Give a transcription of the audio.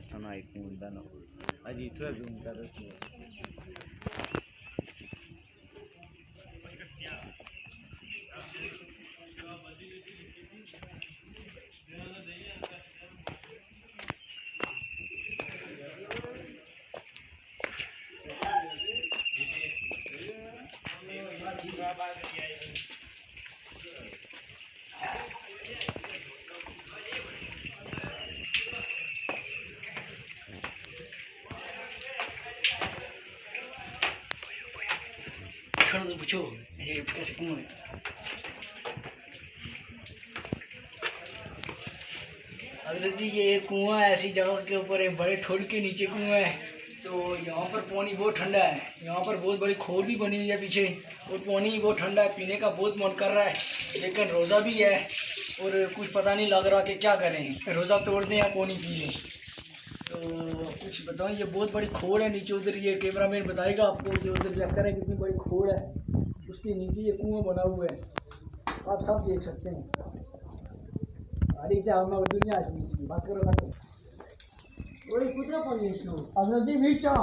sana ikundan aji itra zoom terus पूछो ये कैसे कुआं है। अगर जी ये कुआं ऐसी जगह के ऊपर है, बड़े ठोड़ के नीचे कुआं है, तो यहाँ पर पानी बहुत ठंडा है। यहाँ पर बहुत बड़ी खोर भी बनी हुई है पीछे, और पानी बहुत ठंडा है, पीने का बहुत मन कर रहा है, लेकिन रोज़ा भी है और कुछ पता नहीं लग रहा कि क्या करें, रोज़ा तोड़ दें या पानी पी लें। तो कुछ बताओ, ये बहुत बड़ी खोर है नीचे, उधर ये कैमरामैन बताएगा आपको, ये उधर चेक करें कितनी बड़ी खोर है, उसके नीचे ये कुआं बना हुआ है, आप सब देख सकते हैं। अरे चावल दुनिया बस करो ना, वही कुछ ना पानी अजनब जी भी चाह